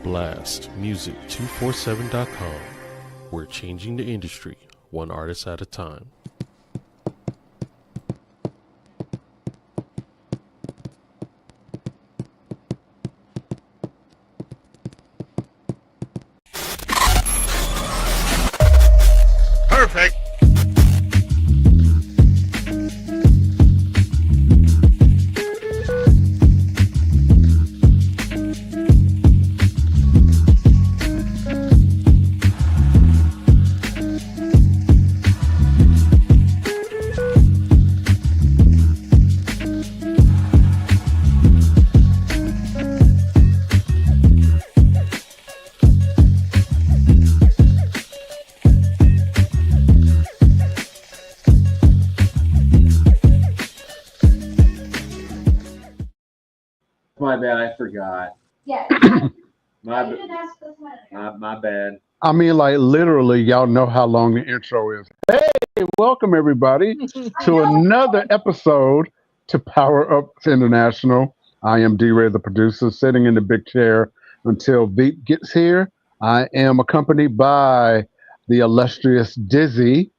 blastmusic247.com. We're changing the industry, one artist at a time. Perfect. My bad, I forgot. Yeah. My bad. I mean, like, literally, y'all know how long the intro is. Hey, welcome, everybody, to another episode to Power Up International. I am DRay, the producer, sitting in the big chair until Veep gets here. I am accompanied by the illustrious Dizzy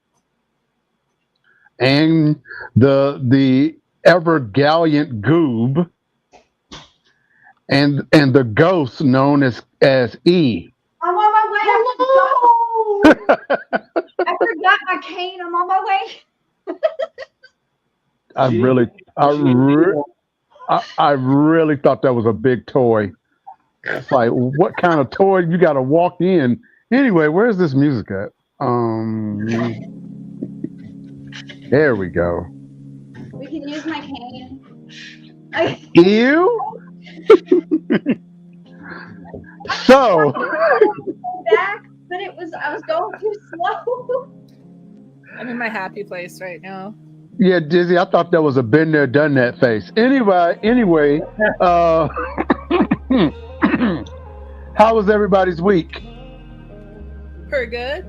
and the ever gallant Goob and the ghost known as E. I'm on my way. I forgot my cane. I'm on my way. I really thought that was a big toy. It's like, what kind of toy you got to walk in? Anyway, where's this music at? There we go. We can use my cane. Ew. So. Back, but I was going too slow. I'm in my happy place right now. Yeah, Dizzy, I thought that was a been there, done that face. Anyway, how was everybody's week? Pretty good.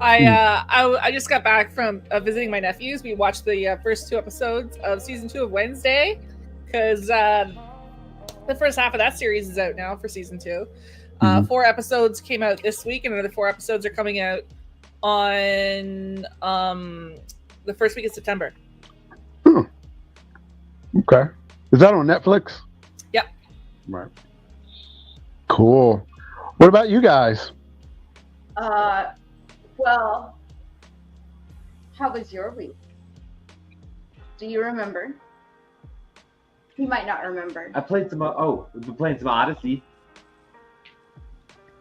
I just got back from visiting my nephews. We watched the first 2 episodes of season 2 of Wednesday because the first half of that series is out now for season 2. 4 episodes came out this week, and another 4 episodes are coming out on the first week of September. Okay. Is that on Netflix? Yep. Right. Cool. What about you guys? Well, how was your week? Do you remember? You might not remember. I played some. We've been playing some Odyssey.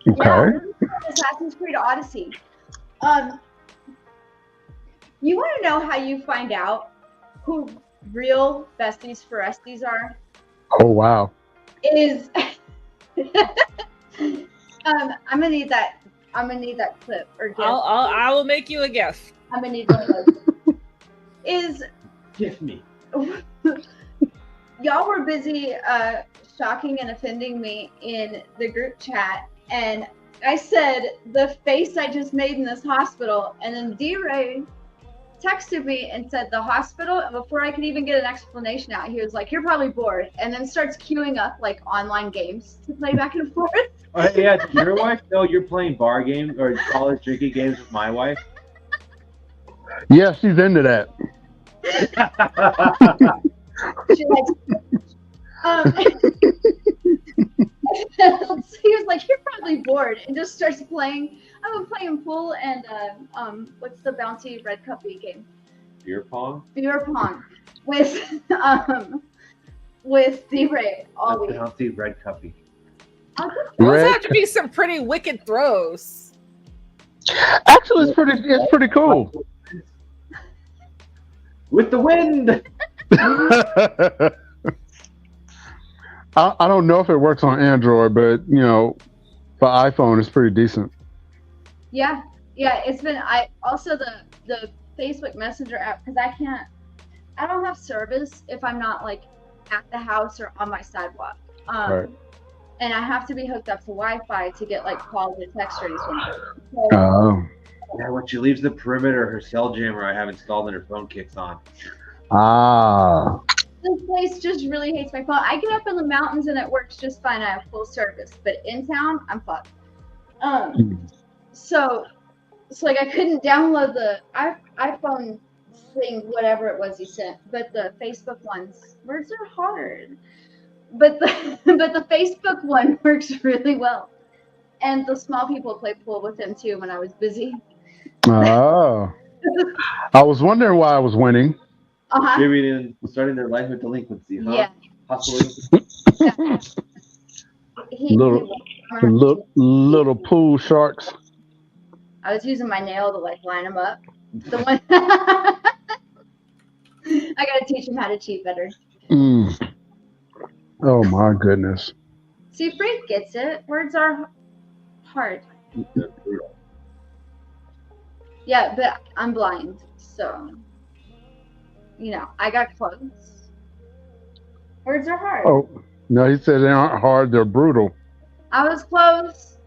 Okay. Yeah, Assassin's Creed Odyssey. You want to know how you find out who real besties for esties are? Oh wow. Is I'm gonna need that. I'm gonna need that clip or gift. I will make you a gift. I'm gonna need one of those. Is Gift me. y'all were busy shocking and offending me in the group chat, and I said the face I just made in this hospital, and then DRay texted me and said the hospital, and before I could even get an explanation out, he was like, "You're probably bored," and then starts queuing up like online games to play back and forth. Yeah, your wife? No, you're playing bar games or college drinking games with my wife. Yeah, she's into that. She likes he was like, "You're probably bored," and just starts playing. I've been playing pool and what's the bouncy red cuppy game? Beer pong. Beer pong with DRay all week. Bouncy red cuppy. Those have to be some pretty wicked throws. Actually, it's pretty cool. With the wind. I don't know if it works on Android, but for iPhone, it's pretty decent. Yeah, it's been. I also the Facebook Messenger app, because I don't have service if I'm not like at the house or on my sidewalk. Right. And I have to be hooked up to Wi-Fi to get like calls or text or anything. Oh. Yeah, when she leaves the perimeter, her cell jammer I have installed on her phone kicks on. Ah. This place just really hates my phone. I get up in the mountains and it works just fine. I have full service, but in town, I'm fucked. So like I couldn't download the iPhone thing, whatever it was you sent, but the Facebook ones, words are hard. But the Facebook one works really well, and the small people play pool with him too when I was busy. Oh, I was wondering why I was winning. Starting their life with delinquency, huh? Yeah. Hustling. Little pool sharks. I was using my nail to like line them up. The one I gotta teach him how to cheat better. Oh my goodness. See, Frank gets it. Words are hard. Yeah, but I'm blind, so I got close. Words are hard. Oh no, he said they aren't hard, they're brutal. I was close.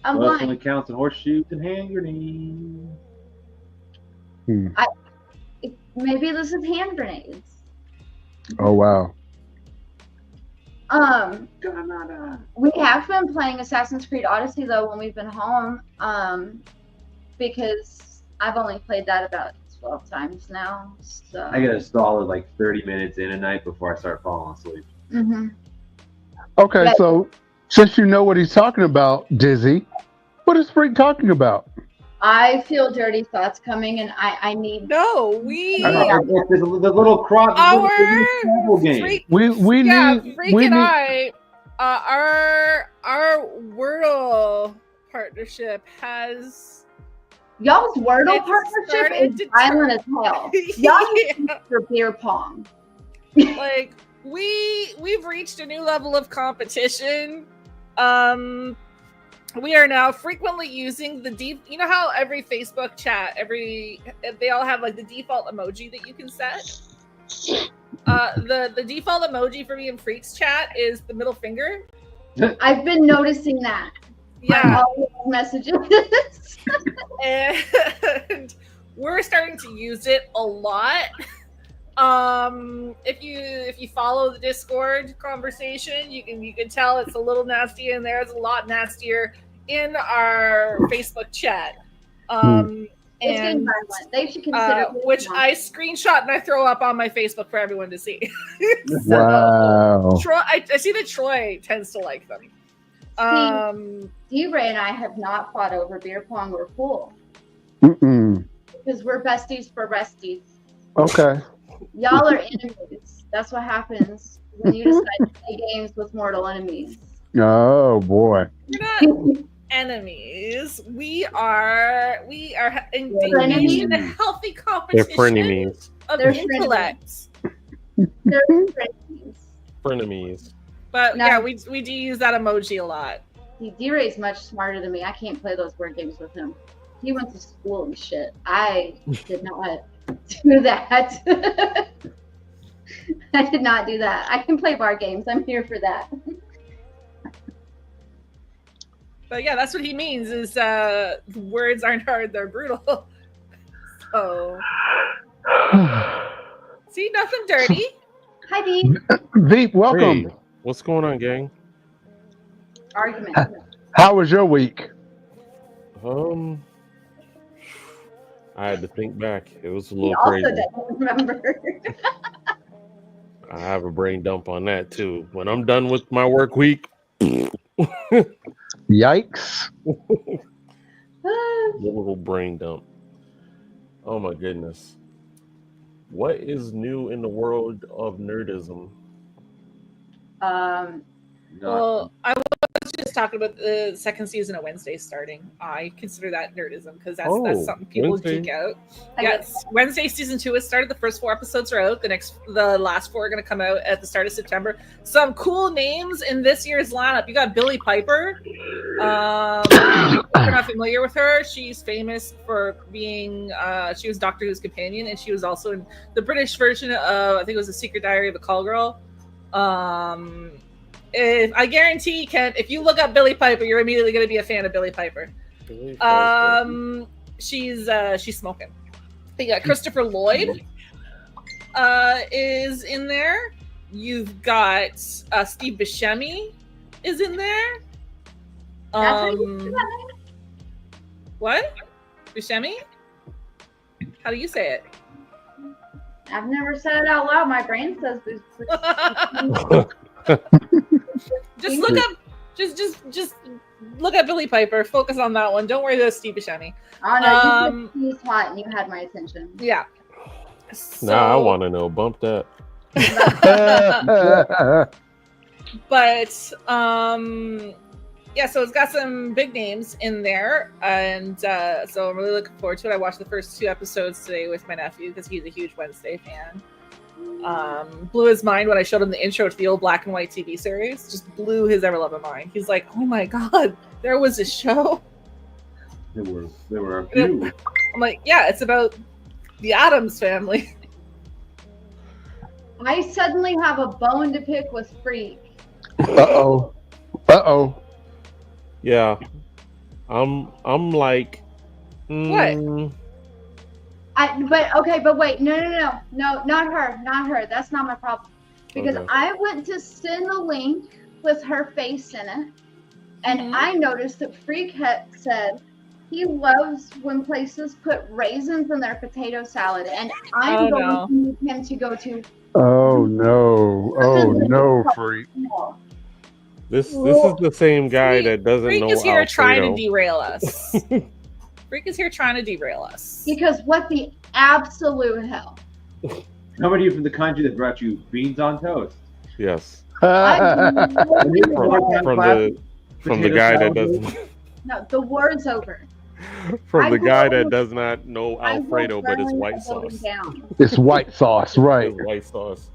I'm Well, blind. it only counts in horseshoes and hand grenades. Maybe this is hand grenades. Oh wow. We have been playing Assassin's Creed Odyssey though when we've been home, because I've only played that about 12 times now. So I gotta stall it like 30 minutes in a night before I start falling asleep. Okay, Yeah. so since you know what he's talking about, Dizzy, what is Freak talking about? I feel dirty thoughts coming, and I need. No, we. There's the little crop. Our game. Freak, We yeah, need Freak and I, our Wordle partnership has. Y'all's Wordle It's partnership started is to violent as hell. Y'all need for beer pong. Like we've reached a new level of competition. We are now frequently using the you know how every Facebook chat, they all have like the default emoji that you can set. The default emoji for me in Freak's chat is the middle finger. I've been noticing that. Yeah. All the messages. And we're starting to use it a lot. If you follow the Discord conversation, you can tell it's a little nasty in there. It's a lot nastier in our Facebook chat. It's getting violent. They should consider which I screenshot and I throw up on my Facebook for everyone to see. So, wow. Troy, I see that Troy tends to like them. DRay and I have not fought over beer pong or pool because we're besties for besties. Okay. Y'all are enemies. That's what happens when you decide to play games with mortal enemies. Oh boy. We're not enemies. We are engaged in a healthy competition. They're frenemies. Of They're intellects. They're frenemies. Frenemies. But No. yeah, we do use that emoji a lot. DRay's much smarter than me. I can't play those board games with him. He went to school and shit. I did not do that. I did not do that. I can play bar games. I'm here for that. But yeah, that's what he means is words aren't hard, they're brutal. So see, nothing dirty. Hi, Dee. Veep, welcome. Hey, what's going on, gang? Argument. How was your week? I had to think back. It was a He little also crazy. doesn't remember. I have a brain dump on that too. When I'm done with my work week, Yikes. little brain dump. Oh my goodness. What is new in the world of nerdism? Well, I was just talking about the second season of Wednesday starting. I consider that nerdism because that's something people Wednesday. geek out. Yes, Wednesday season 2 has started. The first 4 episodes are out. The last 4 are going to come out at the start of September. Some cool names in this year's lineup. You got Billie Piper. If you're not familiar with her, she's famous for being. She was Doctor Who's companion, and she was also in the British version of I think it was The Secret Diary of a Call Girl. If I guarantee, Kent, if you look up Billie Piper, you're immediately going to be a fan of Billie Piper. She's smoking. You got Christopher Lloyd. is in there. You've got Steve Buscemi is in there. That's how you say that name? What? Buscemi? How do you say it? I've never said it out loud. My brain says Just look up. Just look at Billy Piper. Focus on that one. Don't worry about Steve Buscemi. Oh no, you said he's hot and you had my attention. Yeah. So, Nah, I want to know. Bump that. But yeah, so it's got some big names in there, and so I'm really looking forward to it. I watched the first 2 episodes today with my nephew because he's a huge Wednesday fan. Blew his mind when I showed him the intro to the old black and white TV series. Just blew his ever-loving mind. He's like, "Oh my god, there was a show." There were a few. I'm like, "Yeah, it's about the Addams family." I suddenly have a bone to pick with Freak. Uh-oh. Yeah, I'm like, What? But wait, no, not her. That's not my problem. Because Okay. I went to send the link with her face in it, and I noticed that Freak had said he loves when places put raisins in their potato salad, and I'm going to need him to go to. Oh no, Freak. No. this is the same guy that doesn't Freak know is here trying to Alfredo. derail us. Freak is here trying to derail us. Because what the absolute hell? Somebody from the country that brought you beans on toast. Yes, I from the guy that doesn't No, the war's over. from I the guy will- that does not know I will Alfredo, but it's burn white a building sauce. down. It's white sauce, right? It's white sauce.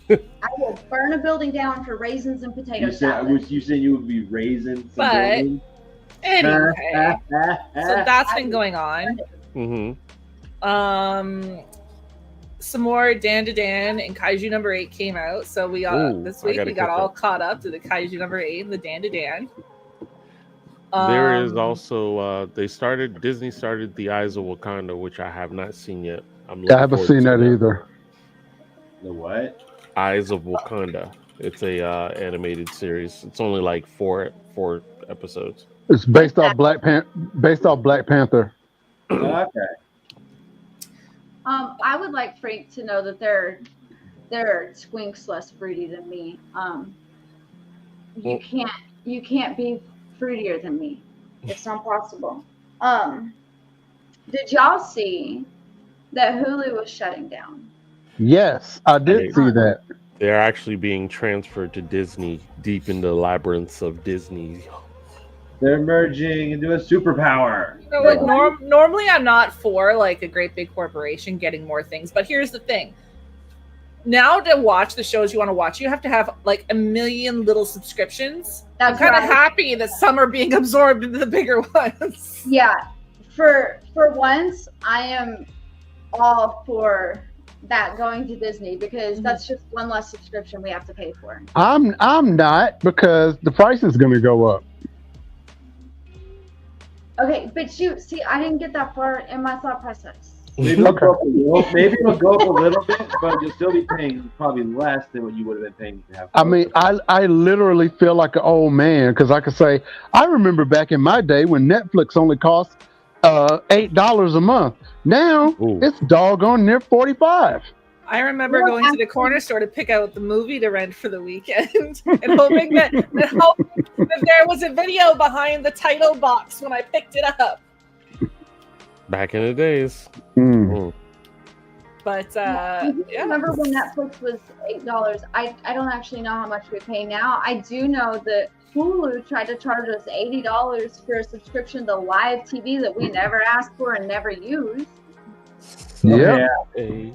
I will burn a building down for raisins and potato You said salad. you said you would be raising some But- buildings? Anyway, so that's been going on. Mm-hmm. Some more Dan to Dan and Kaiju number 8 came out. So we got Ooh, this I week gotta we got catch all up. caught up to the Kaiju number 8 and the Dan to Dan. There is also Disney started The Eyes of Wakanda, which I have not seen yet. I haven't seen that either. The what? Eyes of Wakanda. It's a animated series. It's only like four episodes. It's based off Black Panther. Okay. I would like Frank to know that they're squinks less fruity than me. You can't be fruitier than me. It's not possible. Did y'all see that Hulu was shutting down? Yes, I did see that. They're actually being transferred to Disney, deep in the labyrinths of Disney. They're merging into a superpower. So, like, normally I'm not for like a great big corporation getting more things, but here's the thing. Now to watch the shows you want to watch, you have to have like a million little subscriptions. I'm kind of happy that some are being absorbed into the bigger ones. Yeah, for once, I am all for that going to Disney because that's just one less subscription we have to pay for. I'm not, because the price is going to go up. Okay, but shoot, see, I didn't get that far in my thought process. Maybe it'll go up a little bit, but you'll still be paying probably less than what you would have been paying to have. I mean, I literally feel like an old man, because I could say, I remember back in my day when Netflix only cost $8 a month. Now it's doggone near $45. I remember going to the corner store to pick out the movie to rent for the weekend and hoping that there was a video behind the title box when I picked it up. Back in the days. But remember when Netflix was $8? I don't actually know how much we pay now. I do know that Hulu tried to charge us $80 for a subscription to live TV that we never asked for and never used. Yeah. A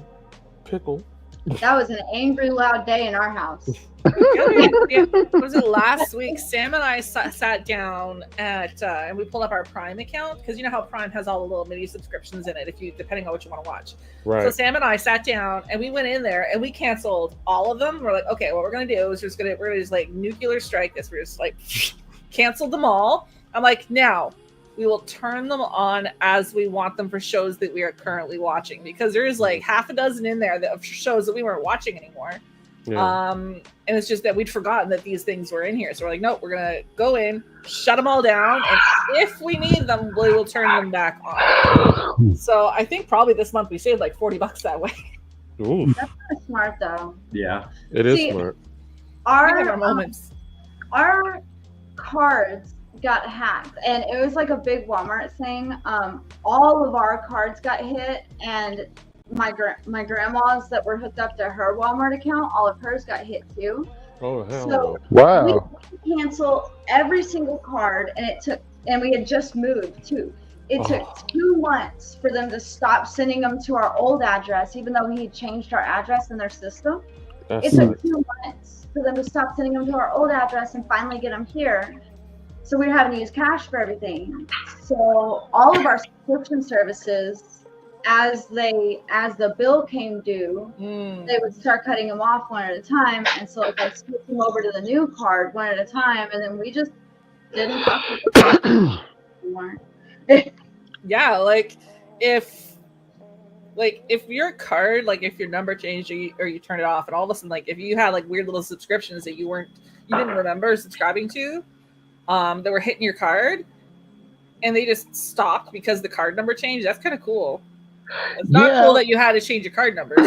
pickle. That was an angry, loud day in our house. Was it last week? Sam and I sat down at and we pulled up our Prime account, because you know how Prime has all the little mini subscriptions in it, depending on what you want to watch. Right. So Sam and I sat down and we went in there and we canceled all of them. We're like, okay, what we're gonna do is we're gonna just like nuclear strike this. We're just like canceled them all. I'm like, now we will turn them on as we want them for shows that we are currently watching, because there is like half a dozen in there of shows that we weren't watching anymore. Yeah. And it's just that we'd forgotten that these things were in here. So we're like, nope, we're gonna go in, shut them all down, and if we need them, we will turn them back on. So I think probably this month we saved like $40 that way. Ooh, That's kind of smart though. Yeah. it is See, smart. We have our Our moments. our cards got hacked, and it was like a big Walmart thing. All of our cards got hit, and my grandma's that were hooked up to her Walmart account, all of hers got hit too. Oh hell So no. Wow. we cancel every single card, and we had just moved too. It took 2 months for them to stop sending them to our old address, even though we had changed our address in their system. That's It took 2 months for them to stop sending them to our old address and finally get them here. So we were having to use cash for everything. So all of our subscription services, as the bill came due, they would start cutting them off one at a time. And so like I switched them over to the new card one at a time, and then we just didn't talk to them anymore. Yeah, like if your card, like if your number changed or you turn it off, and all of a sudden, like if you had like weird little subscriptions that you didn't remember subscribing to, that were hitting your card, and they just stopped because the card number changed. That's kind of cool. It's not cool that you had to change your card numbers.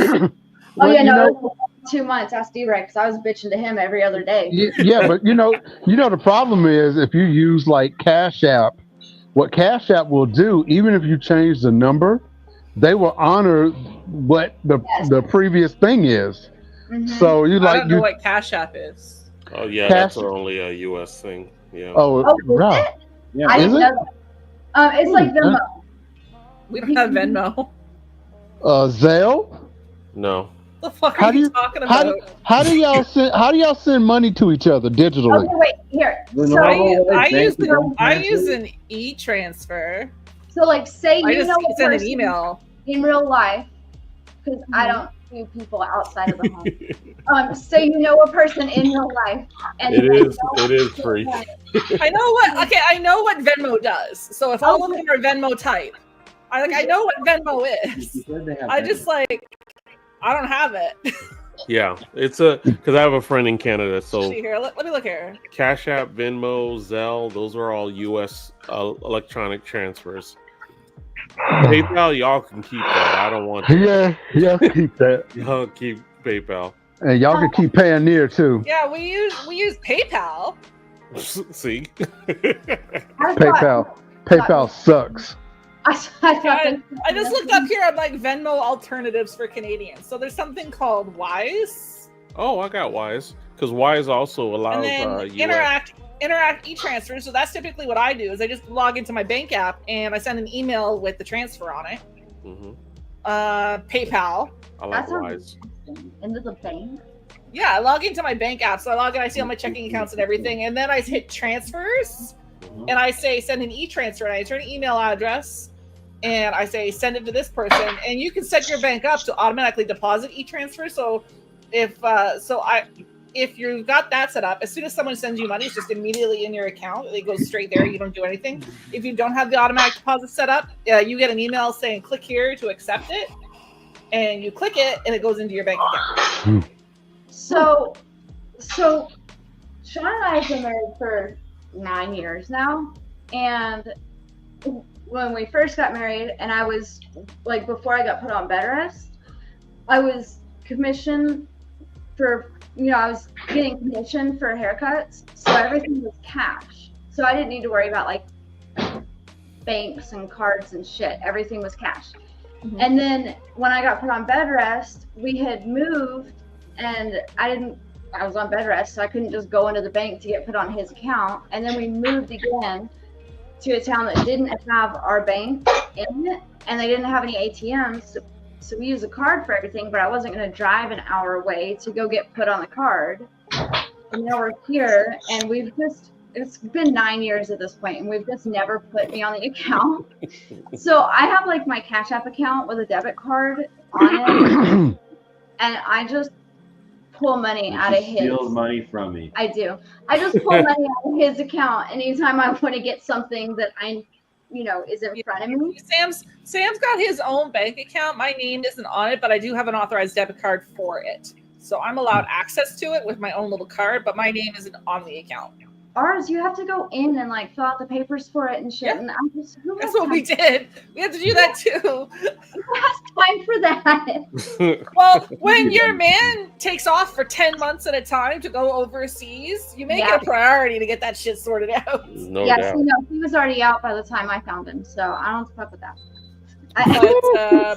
Oh yeah, no, it was 2 months. Ask DRay, because I was bitching to him every other day. Yeah, but the problem is if you use like Cash App, what Cash App will do, even if you change the number, they will honor what the previous thing is. Mhm. So I don't know what Cash App is. Oh yeah, Cash- that's only a U.S. thing. Yeah. Oh, Oh, right. Yeah. I Is didn't it? know that. It's like Venmo. We don't have Venmo. Zelle. No. What the fuck How are do you you- talking How about? do, how do y'all send money to each other digitally? Okay, wait, here. The So, normal way, I use bank account I use transfer. an e-transfer. so like, say I you just know a send an person email. in real life, because I don't do people outside of the home. Say you know a person in real life, and It they is. don't It is get free. money. I know what. Okay, I know what Venmo does. So if all of them are Venmo type, I know what Venmo is. You said they have I bank just like I don't have it. Yeah, it's because I have a friend in Canada, so See here, let me look here. Cash App, Venmo, Zelle, those are all U.S. Electronic transfers. PayPal, y'all can keep that. I don't want that. Yeah, keep that. Y'all keep PayPal. And y'all can keep paying near too. Yeah, we use PayPal. See? I thought- PayPal sucks. I thought I just looked up here on like Venmo alternatives for Canadians. So there's something called Wise, Oh, I got Wise because Wise also and allows then Interact e-transfer. So that's typically what I do is I just log into my bank app and I send an email with the transfer on it. Mhm. PayPal. I like That sounds Wise. into the bank. Yeah, I log into my bank app. So I log in, I see all my checking accounts and everything, and then I hit transfers Mhm. and I say send an e-transfer, and I enter an email address and I say send it to this person, and you can set your bank up to automatically deposit e-transfer. So if you've got that set up, as soon as someone sends you money, it's just immediately in your account. It goes straight there. You don't do anything. If you don't have the automatic deposit set up, you get an email saying click here to accept it, and you click it, and it goes into your bank account. So Sean and I have been married for 9 years now, and when we first got married, and I was like, before I got put on bed rest, I was commissioned for, I was getting commission for haircuts, so everything was cash. So I didn't need to worry about like banks and cards and shit. Everything was cash. Mhm. And then when I got put on bed rest, we had moved, and I was on bed rest, so I couldn't just go into the bank to get put on his account. And then we moved again to a town that didn't have our bank in it, and they didn't have any ATMs. So we used a card for everything, but I wasn't going to drive an hour away to go get put on the card. And now we're here, and it's been 9 years at this point, and we've just never put me on the account. So I have like my Cash App account with a debit card on it, and I just pull money out of his. Steals money from me. I do. I just pull money out of his account anytime I want to get something that I is in front of me. Sam's got his own bank account. My name isn't on it, but I do have an authorized debit card for it. So I'm allowed access to it with my own little card, but my name isn't on the account. Ours, you have to go in and fill out the papers for it and shit. Yeah. And I'm just, that's what we did. We had to do that too. Who has time for that? Well, when your man takes off for 10 months at a time to go overseas, you make it a priority to get that shit sorted out. No doubt. He was already out by the time I found him, so I don't fuck with that.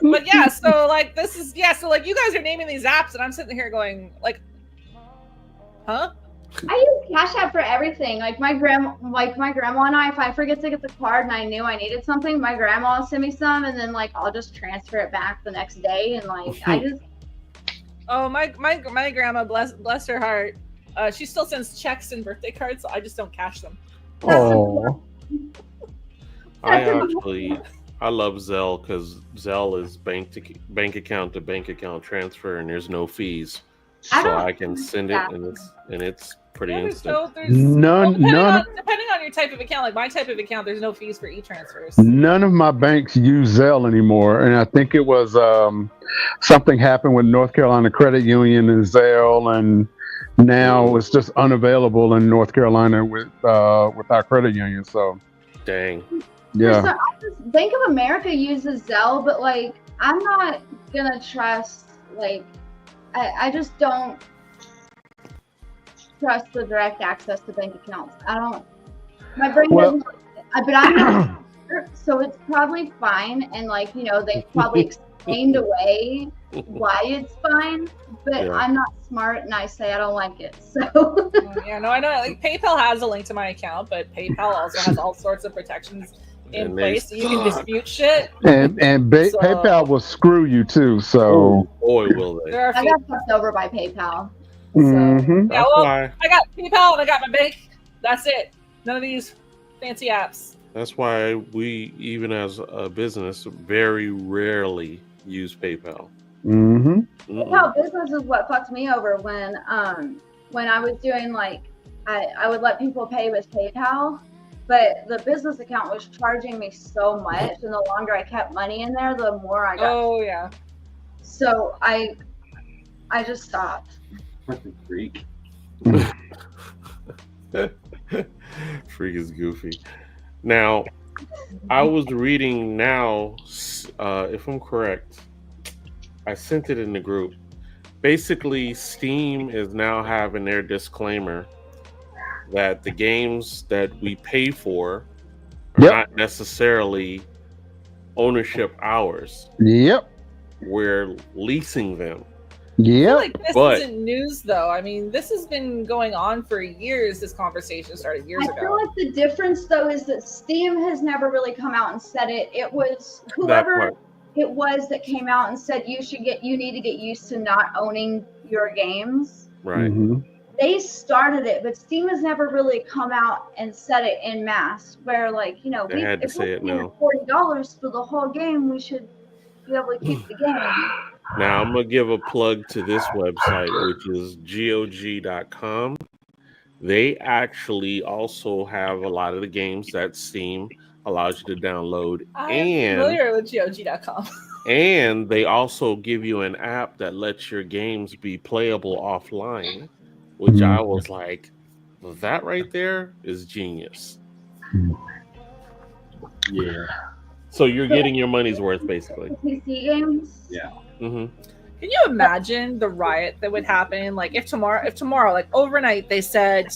But yeah, so this is so you guys are naming these apps, and I'm sitting here going huh? I use Cash App for everything. My grandma and I, if I forget to get the card and I knew I needed something, my grandma will send me some, and then I'll just transfer it back the next day, and I just. Oh, my grandma, bless her heart, she still sends checks and birthday cards, so I just don't cash them. Oh. I love Zelle because Zelle is bank account to bank account transfer, and there's no fees, so I can send it, and it's pretty instant. None. Depending on your type of account, my type of account, there's no fees for e-transfers. None of my banks use Zelle anymore, and I think it was something happened with North Carolina Credit Union and Zelle, and now it's just unavailable in North Carolina with our credit union. So, dang. Yeah. Bank of America uses Zelle, but I'm not gonna trust. I just don't trust the direct access to bank accounts. I don't. My brain doesn't. But I'm not sure, so it's probably fine. And they probably explained away why it's fine. But I'm not smart, and I say I don't like it. So. I know. PayPal has a link to my account, but PayPal also has all sorts of protections in place, so you can dispute shit. And PayPal will screw you too. So boy, will they! I got fucked over by PayPal. Mm-hmm. I got PayPal and I got my bank. That's it. None of these fancy apps. That's why we, even as a business, very rarely use PayPal. Mm-hmm. PayPal business is what fucked me over when I was doing I would let people pay with PayPal. But the business account was charging me so much, and the longer I kept money in there, the more I got. Oh yeah. So I just stopped. Fucking freak. Freak is goofy. Now, I was reading now, if I'm correct, I sent it in the group. Basically, Steam is now having their disclaimer that the games that we pay for are not necessarily ownership ours. Yep. We're leasing them. Yeah. I feel this isn't news, though. I mean, this has been going on for years. This conversation started years ago. I feel like the difference, though, is that Steam has never really come out and said it. It was whoever it was that came out and said you need to get used to not owning your games. Right. Mm-hmm. They started it, but Steam has never really come out and said it in mass. Where if we're paying $40 for the whole game, we should be able to keep the game. Now I'm gonna give a plug to this website, which is GOG.com. They actually also have a lot of the games that Steam allows you to download. I'm familiar with GOG.com. And they also give you an app that lets your games be playable offline. Which I was like, that right there is genius. Yeah. So you're getting your money's worth, basically. PC games. Yeah. Mm-hmm. Can you imagine the riot that would happen? If tomorrow, overnight, they said,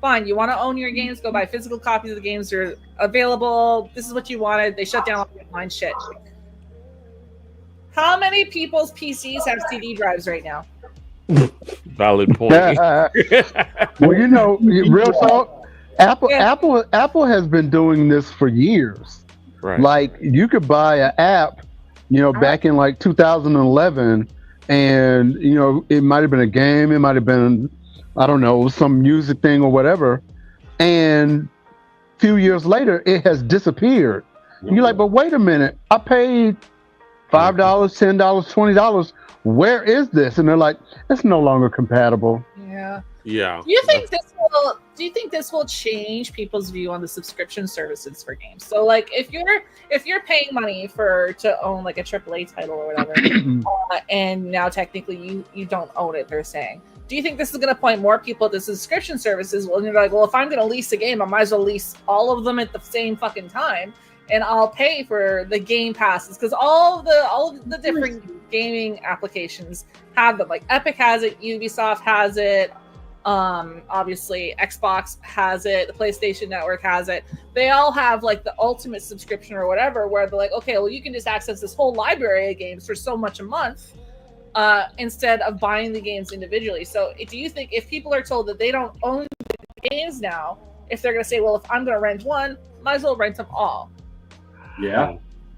fine, you want to own your games, go buy physical copies of the games that are available. This is what you wanted. They shut down all the online shit. How many people's PCs have CD drives right now? Valid point. Well, real talk. Apple has been doing this for years. Right. You could buy an app, back in 2011, and it might have been a game, it might have been, I don't know, some music thing or whatever, and a few years later it has disappeared. You're like, but wait a minute, I paid $5, $10, $20. Where is this? And they're like, it's no longer compatible. Yeah. Yeah. Do you think this will do you think this will change people's view on the subscription services for games? So, like, if you're paying money to own like a AAA title or whatever, and now technically you don't own it, they're saying. Do you think this is going to point more people to subscription services? Well, you're like, well, if I'm going to lease a game, I might as well lease all of them at the same fucking time, and I'll pay for the game passes because all of the different gaming applications have them. Like Epic has it, Ubisoft has it, obviously Xbox has it, the PlayStation Network has it. They all have like the ultimate subscription or whatever, where they're like, okay, well, you can just access this whole library of games for so much a month. Instead of buying the games individually. So do you think if people are told that they don't own the games now, if they're going to say, well, if I'm going to rent one, might as well rent them all? Yeah.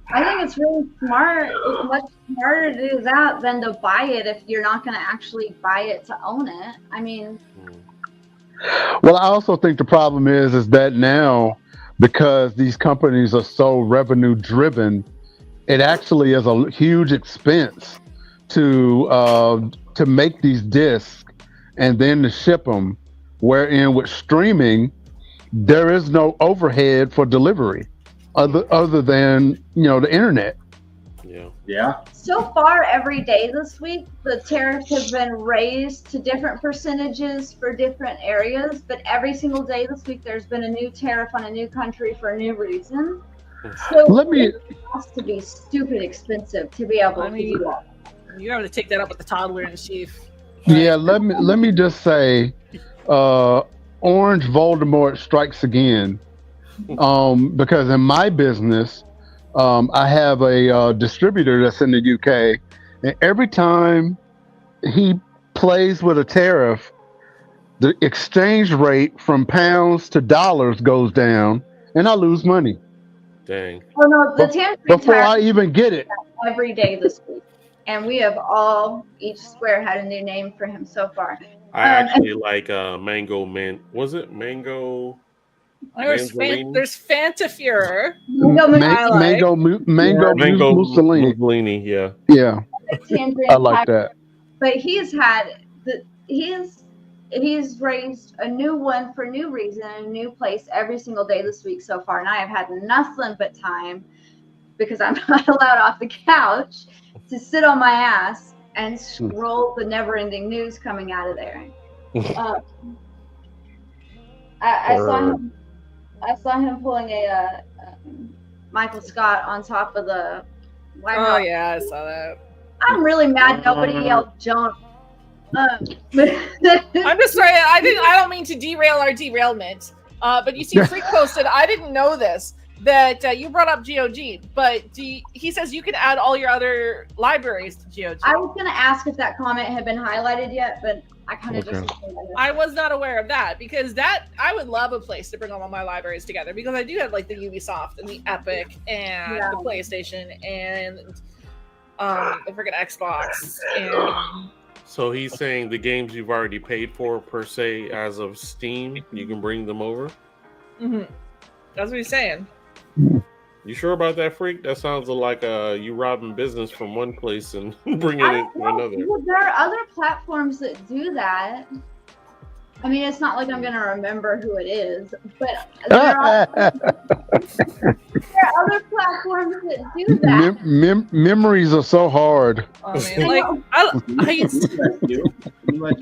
I think it's really smart. It's much smarter to do that than to buy it if you're not going to actually buy it to own it. I mean... Well, I also think the problem is that now, because these companies are so revenue driven, it actually is a huge expense to make these discs and then to ship them, wherein with streaming there is no overhead for delivery other than the internet. Yeah. So far every day this week the tariffs have been raised to different percentages for different areas, but every single day this week there's been a new tariff on a new country for a new reason. So it has to be stupid expensive to be able to do that. You have to take that up with the toddler in chief. Yeah, let me just say, Orange Voldemort strikes again. Because in my business, I have a distributor that's in the UK, and every time he plays with a tariff, the exchange rate from pounds to dollars goes down, and I lose money. Dang. Oh no, the tangerine before I even get it. Every day this week. And we have each square had a new name for him so far. I actually like Mango Man. Was it Mango? There's Fantafuhrer. Mango Mussolini. Yeah. Yeah. I like that. But he's raised a new one for new reason, a new place every single day this week so far, and I have had nothing but time, because I'm not allowed off the couch, to sit on my ass and scroll the never-ending news coming out of there. I saw him pulling a Michael Scott on top of the White House. Oh yeah, I saw that. I'm really mad nobody yelled jump. I'm just sorry. I don't mean to derail our derailment. But you see, Freak posted. I didn't know this. That you brought up GOG, but he says you can add all your other libraries to GOG. I was going to ask if that comment had been highlighted yet, but I kind of just... I was not aware of that, because I would love a place to bring all my libraries together, because I do have like the Ubisoft and the Epic and the PlayStation and the freaking Xbox. And so he's saying the games you've already paid for per se as of Steam, you can bring them over? Mm-hmm. That's what he's saying. You sure about that, Freak? That sounds like you robbing business from one place and bringing it to another. Well, there are other platforms that do that. I mean, it's not like I'm going to remember who it is, but there are other platforms that do that. Memories are so hard. Oh, man. Like,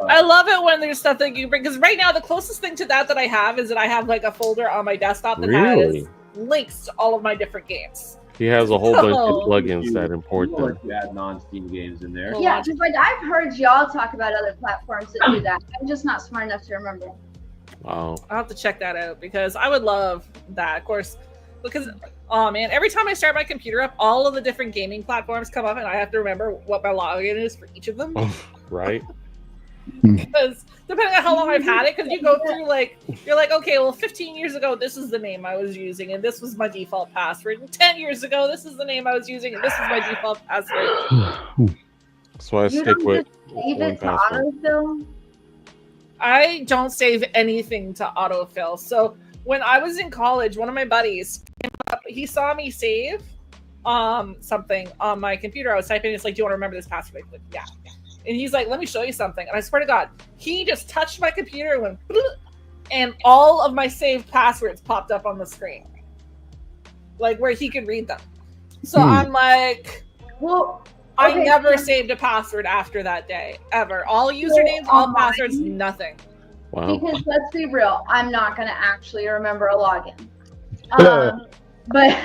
I love it when there's stuff that you bring, because right now the closest thing to that I have is that I have like a folder on my desktop that has links to all of my different games. He has a whole bunch of plugins that import them. You add non-Steam games in there. Yeah, because like I've heard y'all talk about other platforms that do that. I'm just not smart enough to remember. Wow. I'll have to check that out, because I would love that, of course. Because, oh man, every time I start my computer up, all of the different gaming platforms come up, and I have to remember what my login is for each of them. Right. Because depending on how long I've had it, because you go through you're like, okay, well, 15 years ago, this is the name I was using, and this was my default password. And 10 years ago, this is the name I was using, and this is my default password. So I stick with save it to autofill? I don't save anything to autofill. So when I was in college, one of my buddies came up, he saw me save something on my computer. I was typing, it's like, do you want to remember this password? Yeah. And he's like, let me show you something. And I swear to God, he just touched my computer and went, and all of my saved passwords popped up on the screen, like where he could read them. So I'm like, well, I okay, never so- saved a password after that day, ever. All usernames, all passwords, nothing. Wow. Because let's be real, I'm not going to actually remember a login. But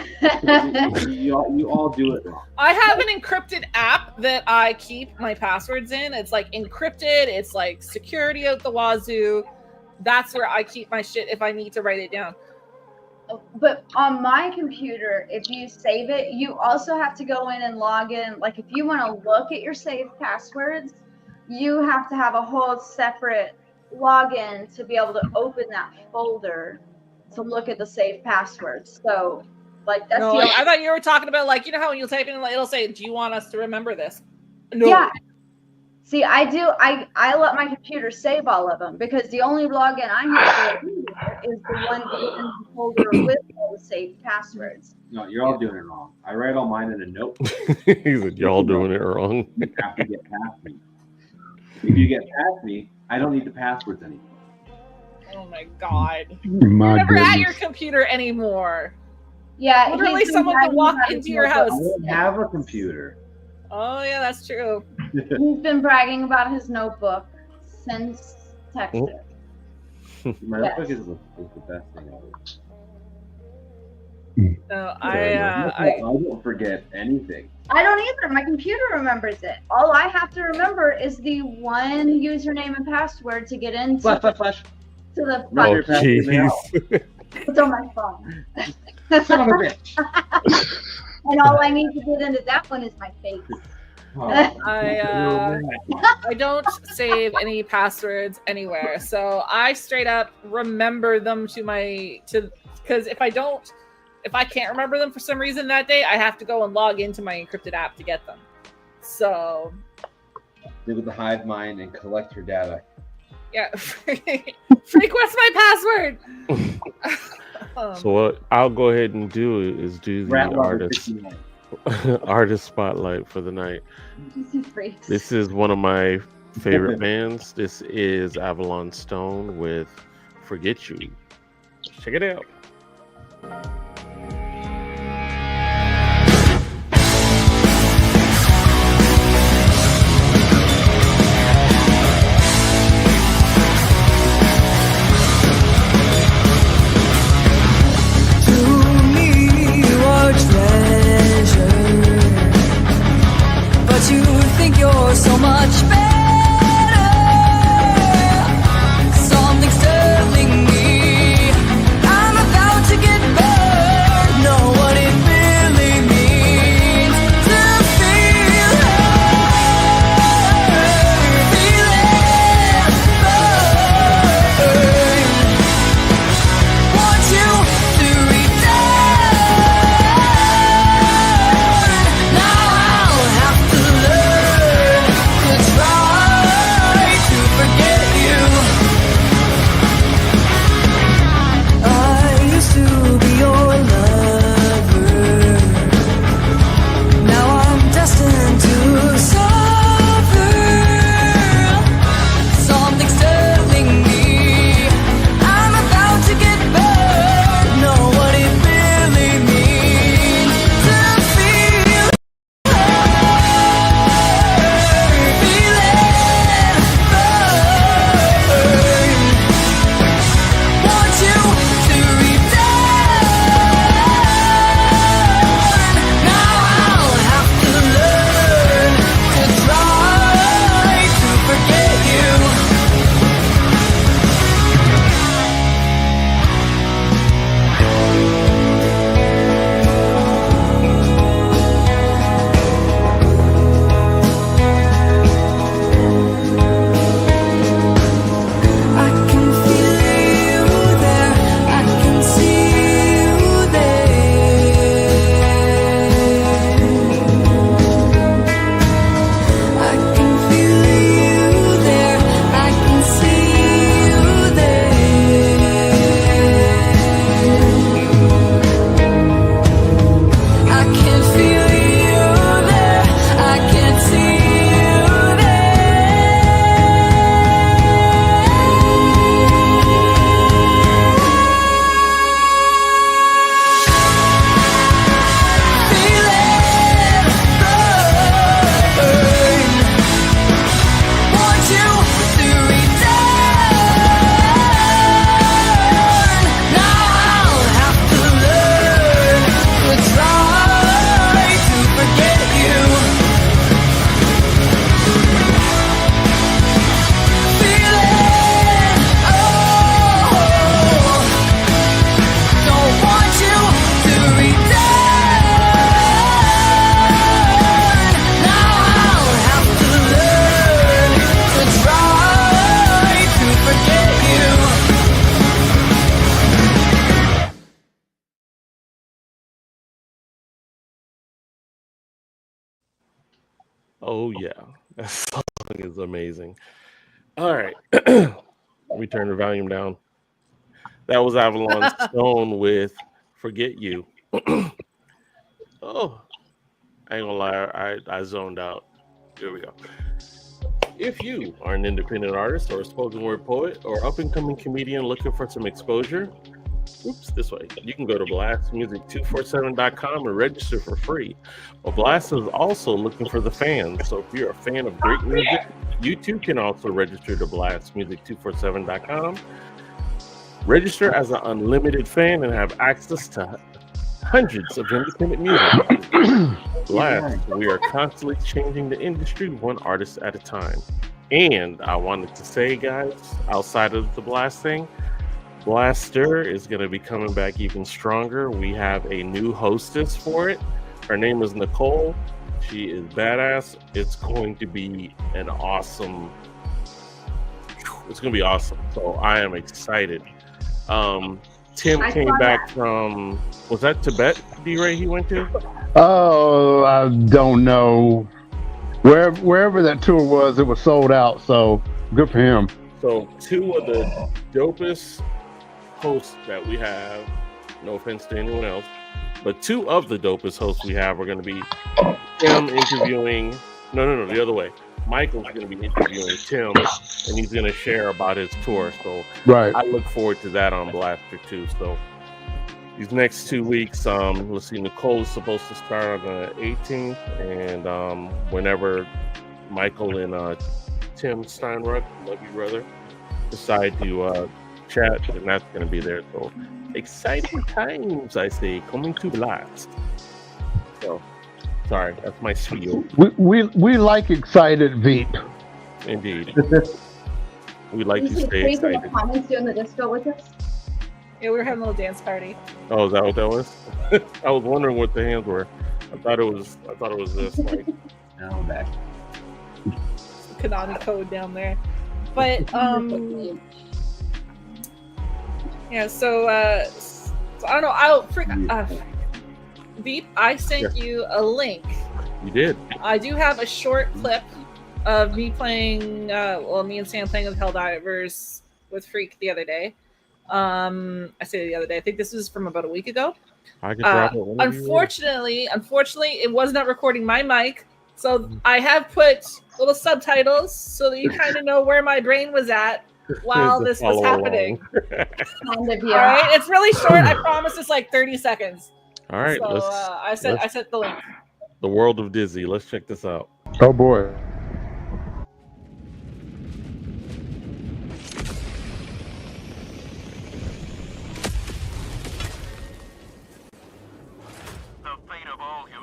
you all do it wrong. I have an encrypted app that I keep my passwords in. It's like encrypted. It's like security out the wazoo. That's where I keep my shit if I need to write it down. But on my computer, if you save it, you also have to go in and log in. Like if you want to look at your saved passwords, you have to have a whole separate login to be able to open that folder to look at the saved passwords. So like that's No, I thought you were talking about like, you know how when you type in, it'll say, do you want us to remember this? No. Yeah. See, I do. I let my computer save all of them because the only login I have is the one in the folder with all the saved passwords. No, you're all doing it wrong. I write all mine in a notebook. He said, y'all doing it wrong. You have to get past me. If you get past me, I don't need the passwords anymore. Oh my god. My You're never at your goodness. computer anymore. Yeah, Literally he's been someone could bragging walk about into his your notebook. house. I don't have a computer. Oh yeah, that's true. He's been bragging about his notebook since Texas. My Yes. notebook is the best thing ever. No, I don't forget anything. I don't either. My computer remembers it. All I have to remember is the one username and password to get into Flash. to the No, Oh, your password now. jeez. It's on my phone. Son of a bitch. And all I need to get into that one is my face. Oh, I don't save any passwords anywhere, so I straight up remember them because if I can't remember them for some reason that day, I have to go and log into my encrypted app to get them. So Live with the hive mind and collect your data. yeah, request my password. So what I'll go ahead and do is do the Rat Lover artist 69. artist spotlight for the night. Freaks. This is one of my favorite bands. This is Avalon Stone with Forget You. Check it out. You're so much better. Something's telling me I'm about to get burned. Oh yeah, that song is amazing. All right, let me turn the volume down. That was Avalon Stone with "Forget You." Oh, I ain't gonna lie, I zoned out. Here we go. If you are an independent artist or a spoken word poet or up and coming comedian looking for some exposure, this way. You can go to blastmusic247.com and register for free. Well, Blast is also looking for the fans. So if you're a fan of great music, you too can also register to blastmusic247.com. Register as an unlimited fan and have access to hundreds of independent music. Blast, we are constantly changing the industry one artist at a time. And I wanted to say, guys, outside of the Blast thing, Blaster is going to be coming back even stronger. We have a new hostess for it. Her name is Nicole. She is badass. It's going to be an awesome. It's going to be awesome. So I am excited. Tim came back from, was that Tibet, DRay, he went to? Oh, I don't know. Wherever that tour was, it was sold out. So good for him. So two of the dopest hosts that we have, no offense to anyone else, but two of the dopest hosts we have are going to be Tim interviewing, no, the other way. Michael's going to be interviewing Tim, and he's going to share about his tour. So Right. I look forward to that on Blaster too. So these next 2 weeks, let's see, Nicole is supposed to start on the 18th, and whenever Michael and Tim Steinruck, love you brother, decide to chat, and that's going to be there. So exciting times, I say, coming to Blast. So sorry, that's my spiel. We like excited Veep. Indeed. We like to stay Please in the excited. comments doing the disco with us. Yeah, we were having a little dance party. Oh, is that what that was? I was wondering what the hands were. I thought it was this. Like, Now I'm back. Konami code down there. But yeah, so I don't know. Veep, I sent you a link. you did. I do have a short clip of me playing, me and Sam playing with Helldivers with Freak the other day. I say the other day. I think this was from about a week ago. I could drop it. Unfortunately, it was not recording my mic, so I have put little subtitles so that you kind of know where my brain was at while this was happening. Kind of, All yeah. right, it's really short. I promise it's like 30 seconds. All right, So I sent the link. the world of Dizzy. Let's check this out. Oh boy.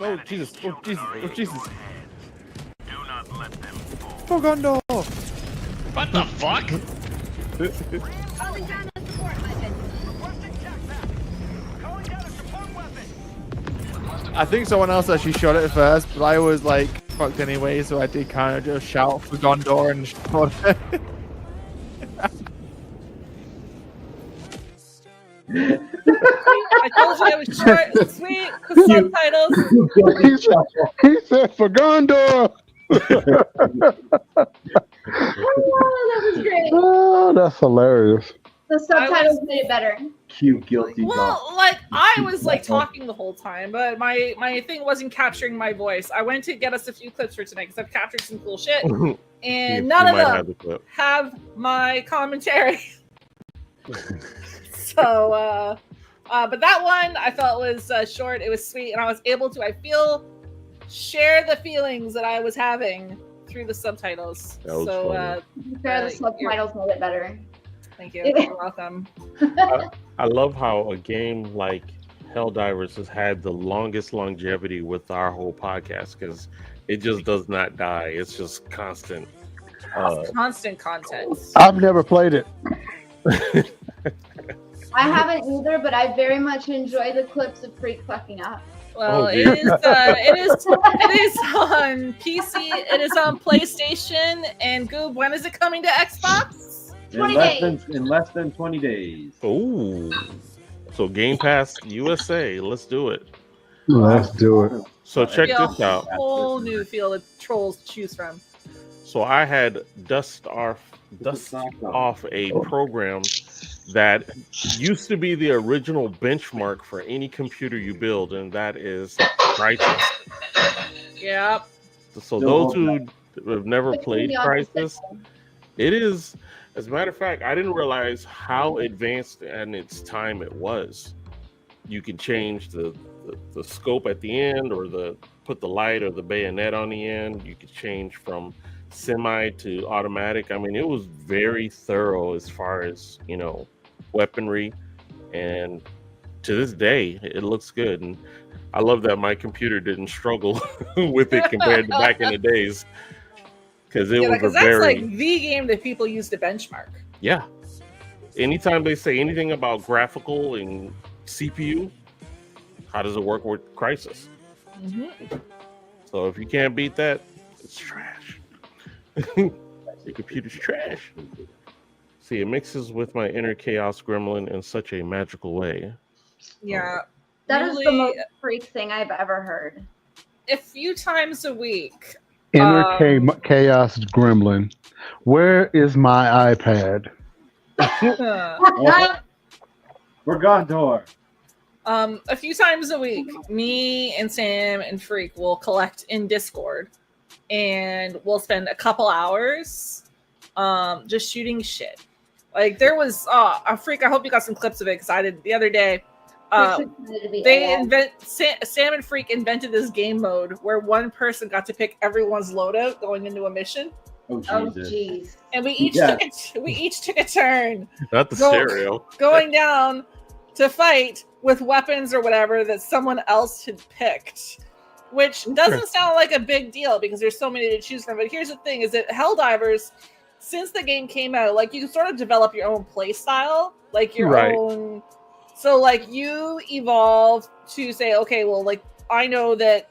Oh Jesus! Oh Jesus! Oh Jesus! For Gondor! What the fuck? I think someone else actually shot it first, but I was like fucked anyway, so I did kind of just shout for Gondor and shot it. I told you it was short and sweet with subtitles. He said for Gondor. Oh, that was great. Oh, that's hilarious. The subtitles made it better. Cute, guilty dog. Well, like I was like talking the whole time, but my thing wasn't capturing my voice. I went to get us a few clips for tonight because I've captured some cool shit, and none of them have my commentary. So, but that one I felt was short. It was sweet, and I was able to, share the feelings that I was having through the subtitles. That was So, The subtitles made it better. thank you. You're welcome. I love how a game like Helldivers has had the longest longevity with our whole podcast because it just does not die. It's just constant. Constant content. I've never played it. I haven't either, but I very much enjoy the clips of Freak fucking up. Well, Oh, it is on PC, it is on PlayStation, and GOOB. When is it coming to Xbox? 20 In less than 20 days. Oh, so Game Pass USA. Let's do it. Let's do it. So check a this out. whole new field of trolls to choose from. So I had dust off a program that used to be the original benchmark for any computer you build, and that is Crysis. Yep. So those who have never played Crysis, it is, as a matter of fact, I didn't realize how advanced in its time it was. You can change the scope at the end, or put the light or the bayonet on the end. You could change from semi to automatic. I mean, it was very thorough as far as, weaponry, and to this day it looks good. And I love that my computer didn't struggle with it compared to back in the days, because it was that's like the game that people use to benchmark. Yeah. Anytime they say anything about graphical and CPU, how does it work with Crysis? Mm-hmm. So if you can't beat that, it's trash. Your computer's trash. See, it mixes with my inner chaos gremlin in such a magical way. Yeah. That is the most freak thing I've ever heard. A few times a week. Inner chaos gremlin. Where is my iPad? We're Gondor. A few times a week, me and Sam and Freak will collect in Discord, and we'll spend a couple hours just shooting shit. Like, there was Freak, I hope you got some clips of it, because I did the other day. Sam and Freak invented this game mode where one person got to pick everyone's loadout going into a mission. Oh jeez. And we each took a turn. Not the stereo. Going down to fight with weapons or whatever that someone else had picked, which doesn't sound like a big deal because there's so many to choose from. But here's the thing: is that Helldivers, since the game came out, like, you can sort of develop your own play style, like your own. So, like, you evolve to say, okay, well, like, I know that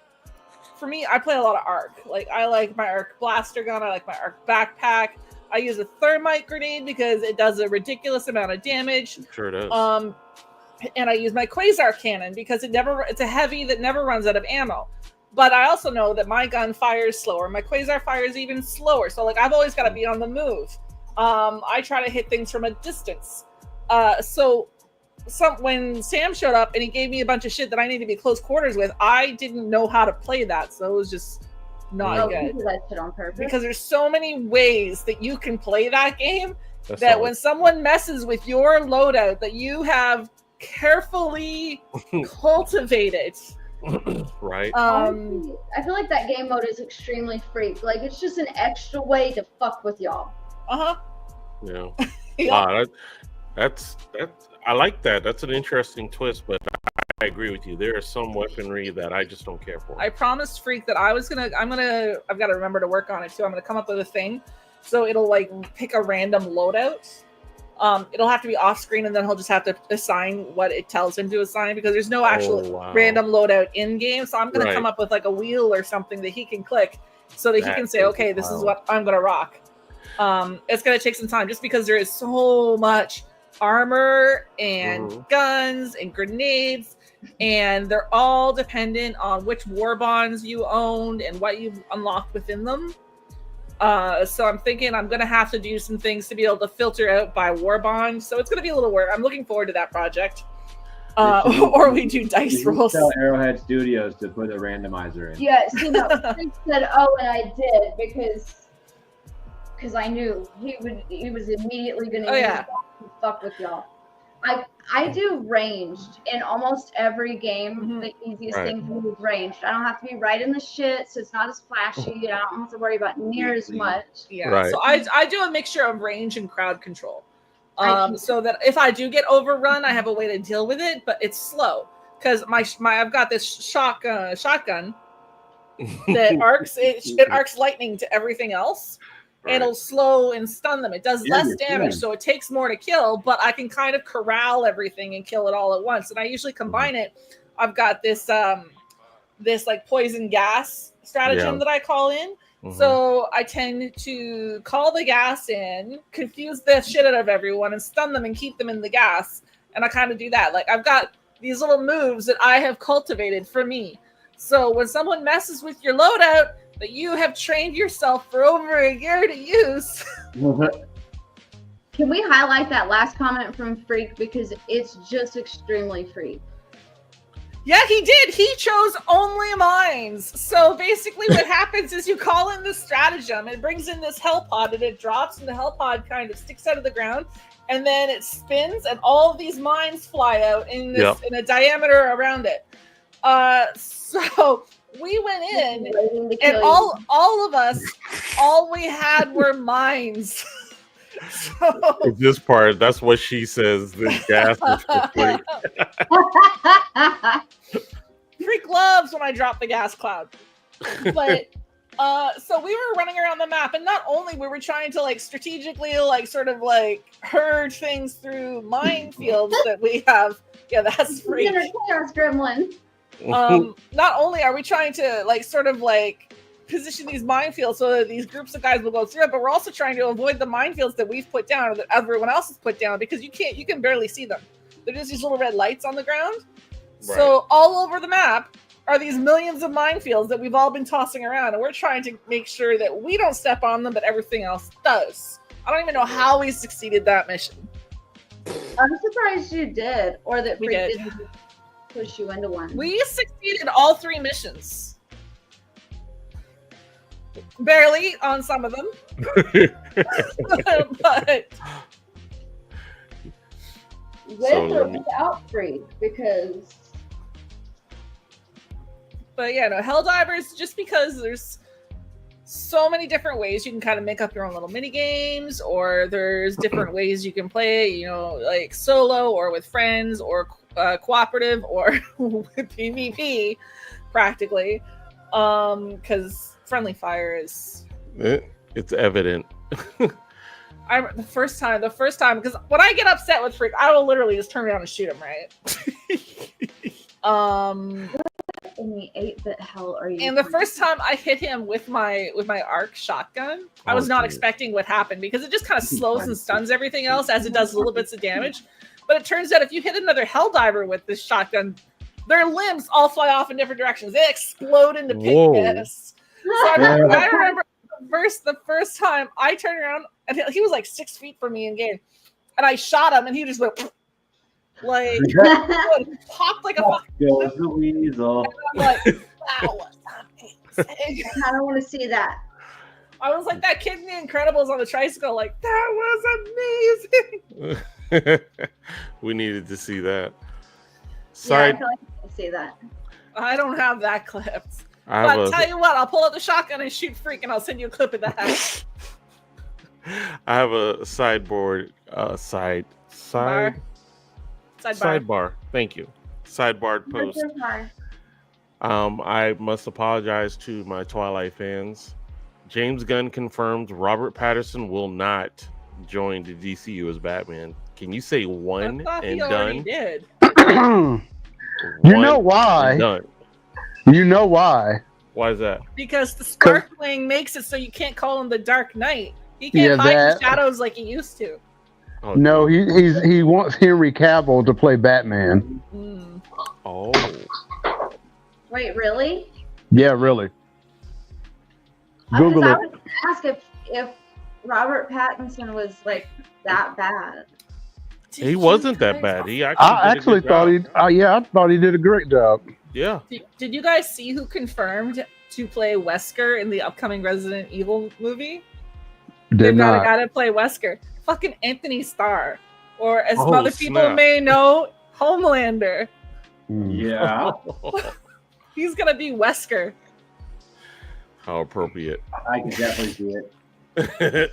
for me, I play a lot of ARC. Like, I like my ARC blaster gun. I like my ARC backpack. I use a thermite grenade because it does a ridiculous amount of damage. Sure does. And I use my quasar cannon because it's a heavy that never runs out of ammo. But I also know that my gun fires slower. My quasar fires even slower. So, like, I've always got to be on the move. I try to hit things from a distance. When Sam showed up and he gave me a bunch of shit that I need to be close quarters with, I didn't know how to play that, so it was just not good. You do that shit on purpose. Because there's so many ways that you can play that game that when someone messes with your loadout that you have carefully cultivated, right? I feel like that game mode is extremely freak. Like, it's just an extra way to fuck with y'all. Yeah. Yeah. Wow, that's I like that. That's an interesting twist, but I agree with you. There is some weaponry that I just don't care for. I promised Freak that I've got to remember to work on it too. I'm gonna come up with a thing so it'll like pick a random loadout. It'll have to be off screen, and then he'll just have to assign what it tells him to assign, because there's no actual random loadout in game. So I'm gonna come up with like a wheel or something that he can click so that he can say, okay, this is what I'm gonna rock. It's gonna take some time just because there is so much armor and guns and grenades, and they're all dependent on which war bonds you owned and what you've unlocked within them. So I'm thinking I'm gonna have to do some things to be able to filter out by war bond. So it's gonna be a little work. I'm looking forward to that project. Or we do dice rolls. Tell Arrowhead Studios to put a randomizer in. Yeah, see, no, Freak said, "Oh," and I did because I knew he was immediately gonna use that to fuck with y'all. I do ranged in almost every game. The easiest thing for me is ranged. I don't have to be right in the shit, so it's not as flashy. I don't have to worry about near as much. Yeah, so I do a mixture of range and crowd control. So that if I do get overrun, I have a way to deal with it, but it's slow because I've got this shotgun that arcs lightning to everything else. And it'll slow and stun them. It does less damage, so it takes more to kill, but I can kind of corral everything and kill it all at once. And I usually combine it. I've got this like poison gas stratagem that I call in. So I tend to call the gas in, confuse the shit out of everyone, and stun them and keep them in the gas. And I kind of do that. Like, I've got these little moves that I have cultivated for me. So when someone messes with your loadout that you have trained yourself for over a year to use. Can we highlight that last comment from Freak because it's just extremely Freak. Yeah, he did. He chose only mines. So basically what happens is you call in this stratagem. It brings in this hell pod and it drops and the hell pod kind of sticks out of the ground and then it spins and all of these mines fly out in this in a diameter around it. So we went in and all of us, all we had were mines. So This part, that's what she says. This gas is complete. Freak loves when I drop the gas cloud. But so we were running around the map, and not only were we trying to like strategically like sort of like herd things through minefields that we have. Yeah, that's Freak. Chaos gremlin. Not only are we trying to like sort of like position these minefields so that these groups of guys will go through it, but we're also trying to avoid the minefields that we've put down or that everyone else has put down because you can barely see them. They're just these little red lights on the ground. Right. So all over the map are these millions of minefields that we've all been tossing around, and we're trying to make sure that we don't step on them, but everything else does. I don't even know how we succeeded that mission. I'm surprised you did, or that Freak didn't push you into one. We succeeded all 3 missions. Barely on some of them. But with or without Freak, because but yeah, no, Helldivers, just because there's so many different ways you can kind of make up your own little mini games, or there's different ways you can play, you know, like solo or with friends or cooperative or with PvP practically. Because friendly fire is it's evident. The first time because when I get upset with Freak, I will literally just turn around and shoot him, right? In the 8-bit hell are you? And the first time I hit him with my arc shotgun, I was not expecting what happened because it just kind of slows and stuns everything else as it does little bits of damage. But it turns out if you hit another Helldiver with this shotgun, their limbs all fly off in different directions. They explode into piggies. So I remember the first time I turned around and he was like 6 feet from me in game, and I shot him and he just went like popped like a fucking weasel. And I'm like, that was amazing. I don't want to see that. I was like that kid in The Incredibles on the tricycle, like that was amazing. We needed to see that. Yeah, I feel like I can see that. I don't have that clipped. But I'll tell you what, I'll pull out the shotgun and shoot Freak, and I'll send you a clip of that. I have a sidebar. Thank you. Sidebar post. I must apologize to my Twilight fans. James Gunn confirms Robert Pattinson will not join the DCU as Batman. Can you say one and done? Did. You know why? Done. You know why? Why is that? Because the sparkling makes it so you can't call him the Dark Knight. He can't hide the shadows like he used to. Oh, no, he wants Henry Cavill to play Batman. Oh. Wait, really? Yeah, really. Google it. I was going to ask if Robert Pattinson was like that bad. He wasn't that bad. He I actually thought I thought he did a great job. Yeah. Did you guys see who confirmed to play Wesker in the upcoming Resident Evil movie? They've got a guy to play Wesker. Fucking Anthony Starr. Or as other people may know, Homelander. Yeah. He's going to be Wesker. How appropriate. I can definitely see it.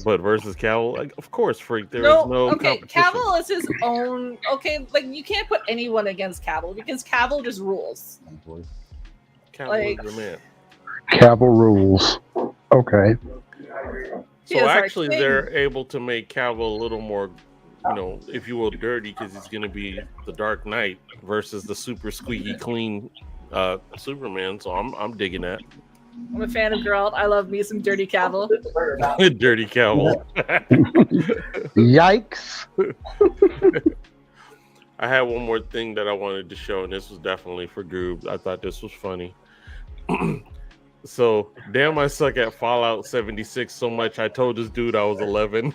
But versus Cavill, like, of course, Freak. There is no competition. Cavill is his own. Okay, like you can't put anyone against Cavill because Cavill just rules. Cavill is the man. Cavill rules. Okay. So actually, they're able to make Cavill a little more, you know, if you will, dirty because he's going to be the Dark Knight versus the super squeaky clean Superman. So I'm digging that. I'm a fan of Geralt. I love me some dirty Cavill. Dirty Cavill. Yikes. I had one more thing that I wanted to show, and this was definitely for Goob. I thought this was funny. So, damn, I suck at Fallout 76 so much. I told this dude I was 11.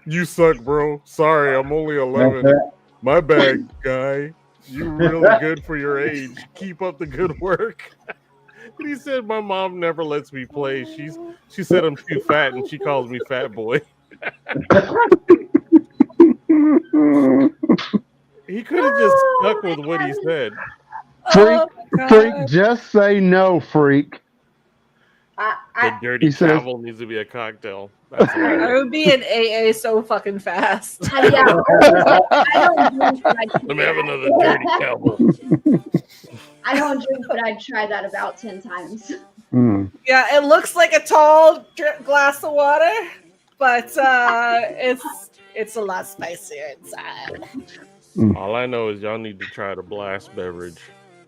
You suck, bro. Sorry, I'm only 11. My bad, guy. You're really good for your age. Keep up the good work. And he said, my mom never lets me play. She said I'm too fat, and she calls me fat boy. He could have just stuck with what he said. Freak, just say no, freak. The dirty travel needs to be a cocktail. That's I would be in AA so fucking fast. Yeah. I don't drink, but Let me have another dirty camel. I don't drink, but I'd try that about 10 times. Yeah, it looks like a tall glass of water, but it's a lot spicier inside. All I know is y'all need to try the blast beverage.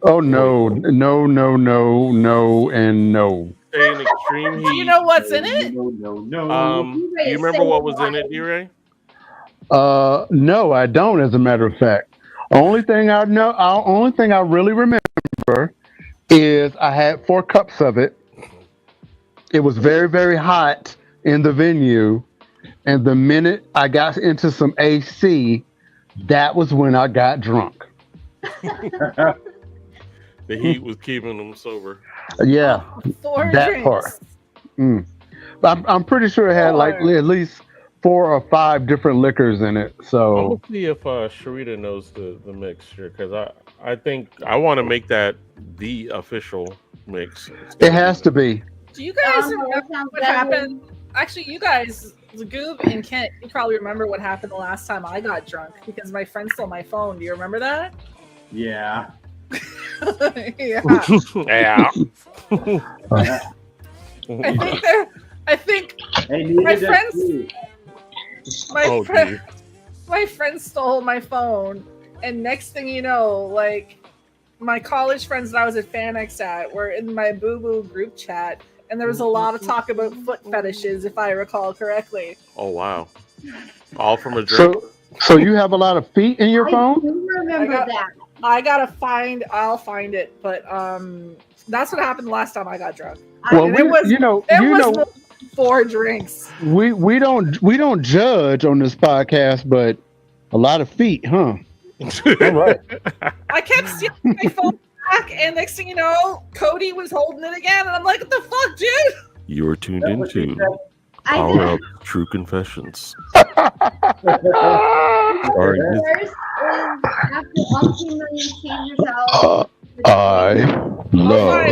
Oh no, no, no, no, no, and no. Stay in extreme heat. Do you know what's in it? No. Do you remember what was in it, DRay? No, I don't. As a matter of fact, only thing I really remember is I had 4 cups of it. It was very, very hot in the venue, and the minute I got into some AC, that was when I got drunk. The heat was keeping them sober. Yeah, 4 that drinks. part. I'm pretty sure it had like at least 4 or 5 different liquors in it. I'm So gonna see if Sharita knows the mixture, because I think I want to make that the official mix. it has to be. Do you guys remember what happened? Actually, you guys, Goob and Kent, you probably remember what happened the last time I got drunk because my friend stole my phone. Do you remember that? Yeah. Yeah. Yeah. I think Hey, my neither friends- does he. my friend stole my phone, and next thing you know, like my college friends that I was at FanX at were in my Boo Boo group chat, and there was a lot of talk about foot fetishes, if I recall correctly. Oh wow! All from a drink. So you have a lot of feet in your I phone? do remember that. I'll find it, but that's what happened the last time I got drunk. Well, And it was 4 drinks. we don't judge on this podcast, but a lot of feet, huh? All right. I kept stealing my phone back, and next thing you know, Cody was holding it again, and I'm like, what the fuck, dude? You are tuned into I Power did. Up True Confessions. First Sorry. is after umpteen million teasers out. I love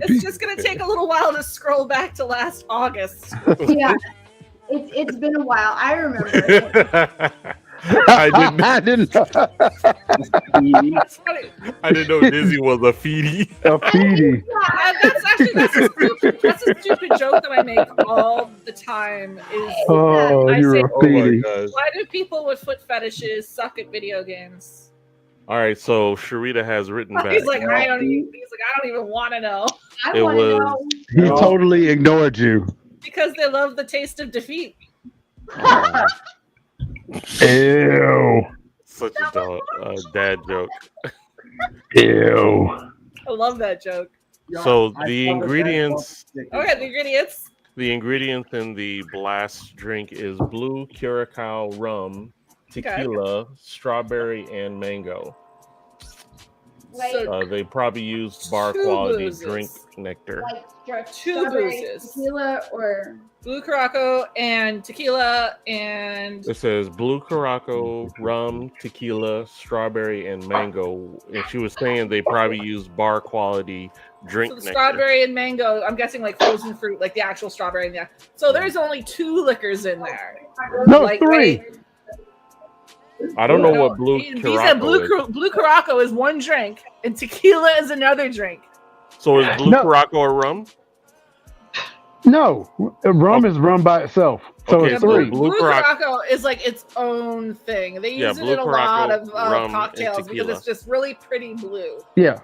It's just gonna take a little while to scroll back to last August. Yeah, it's been a while. I remember it. I didn't. That's funny. I didn't know Dizzy was a feedie. A feedie. That's a stupid joke that I make all the time. Is Oh, I you're say, a Oh my feedie. gosh! why do people with foot fetishes suck at video games? All right, so Sharita has written back. He's like, I don't even want to know I It want to was- know. He totally ignored you. because they love the taste of defeat. Ew. Such a dad joke. Ew. I love that joke. So I the saw ingredients. Okay, the ingredients. The ingredients in the blast drink is blue curacao rum, tequila, strawberry, and mango. Wait, They probably used bar Two quality boozes. drink nectar. like Two strawberry boozes. tequila or Blue Caraco and tequila and It says blue curacao, rum, tequila, strawberry, and mango. And she was saying they probably used bar quality drink so the nectar. strawberry and mango. I'm guessing like frozen fruit, like the actual strawberry. And so there's only 2 liquors in there. No, Like, 3. wait, I don't know what blue he said curacao is. blue Caraco is 1 drink and tequila is another drink. So is blue No. curacao or rum? No, rum is rum by itself. So Okay, it's so three. Blue Blue Carac- Caraco is like its own thing. They Yeah, use it Blue in a lot Caraco, of rum, and cocktails because tequila. it's just really pretty blue. Yeah.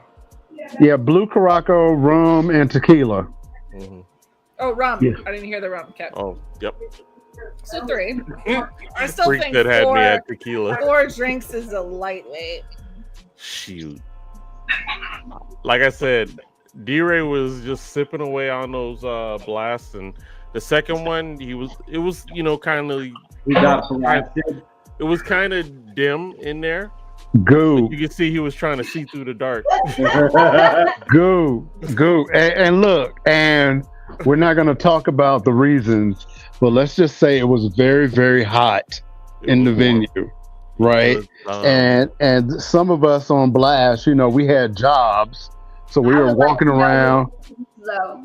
Yeah, blue Caraco, rum, and tequila. Mhm. Oh, rum. Yeah. I didn't hear the rum, Kev. Oh, yep. So 3. I still Freak think that had me 4, at tequila. 4 drinks is a lightweight. Shoot. Like I said, DRay was just sipping away on those blasts, and the second one, it was kind of We got blasted. it was kind of dim in there. Go, You could see he was trying to see through the dark. go, and look, and we're not going to talk about the reasons, but let's just say it was very, very hot in the venue, right? And some of us on blast, we had jobs, so we were walking around. So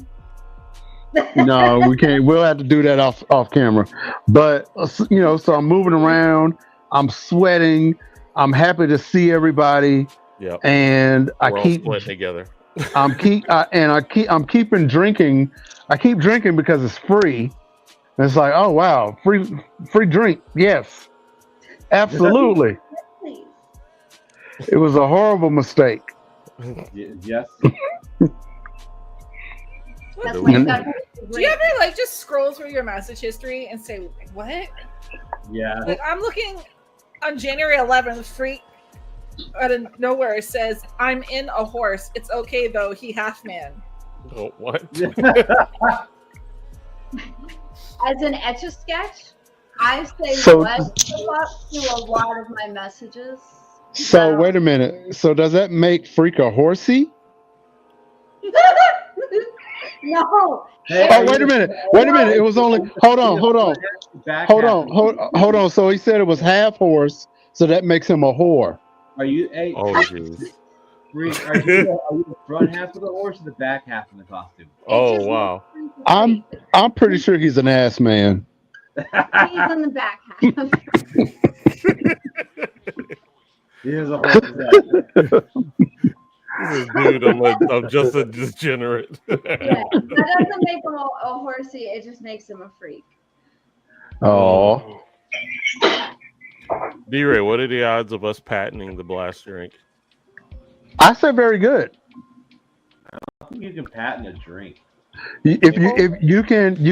No, we can't. We'll have to do that off camera. But so I'm moving around. I'm sweating. I'm happy to see everybody. Yeah. And We're all sweating together. I'm keeping drinking. I keep drinking because it's free. And it's like, oh wow, free drink. Yes, absolutely. It was a horrible mistake. Yes. that's my Do you ever just scroll through your message history and say, what? Yeah. Like, I'm looking on January 11th, Freak out of nowhere says, I'm in a horse. It's okay though, he half man. Oh, what? As an Etch-a-Sketch, I say what up to a lot of my messages. So wait a minute. So does that make Freak a horsey? No. Hey, Oh, wait a minute. It was only. Hold on. So he said it was half horse. So that makes him a whore. Are you? Hey, Oh, jeez. Freak, are you the front half of the horse or the back half of the costume? Oh, wow. I'm pretty sure he's an ass man. He's on the back half. He is a horse. Dude, I'm just a degenerate. Yeah, that doesn't make him a horsey. It just makes him a freak. Oh. DRay, what are the odds of us patenting the blast drink? I said very good. I think you can patent a drink. If you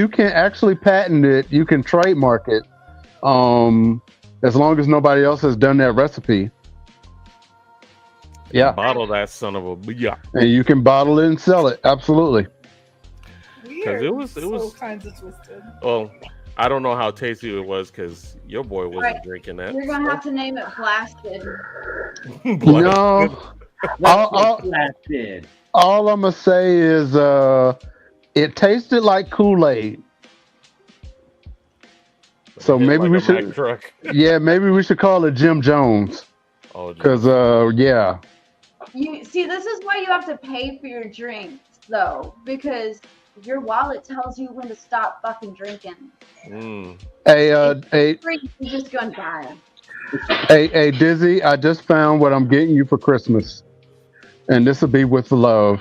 can actually patent it, you can trademark it. As long as nobody else has done that recipe. Yeah. Bottle that son of a yeah. And you can bottle it and sell it. Absolutely. Weird. It was kinds of twisted. Well, I don't know how tasty it was because your boy wasn't drinking that. You're gonna have to name it Blasted. No. Blasted. All I'm gonna say is it tasted like Kool-Aid. So maybe we should. Yeah, maybe we should call it Jim Jones. Oh, because yeah. You see, this is why you have to pay for your drinks, though, because your wallet tells you when to stop fucking drinking. Hey, You're just gonna die. Hey, Dizzy, I just found what I'm getting you for Christmas, and this will be with love.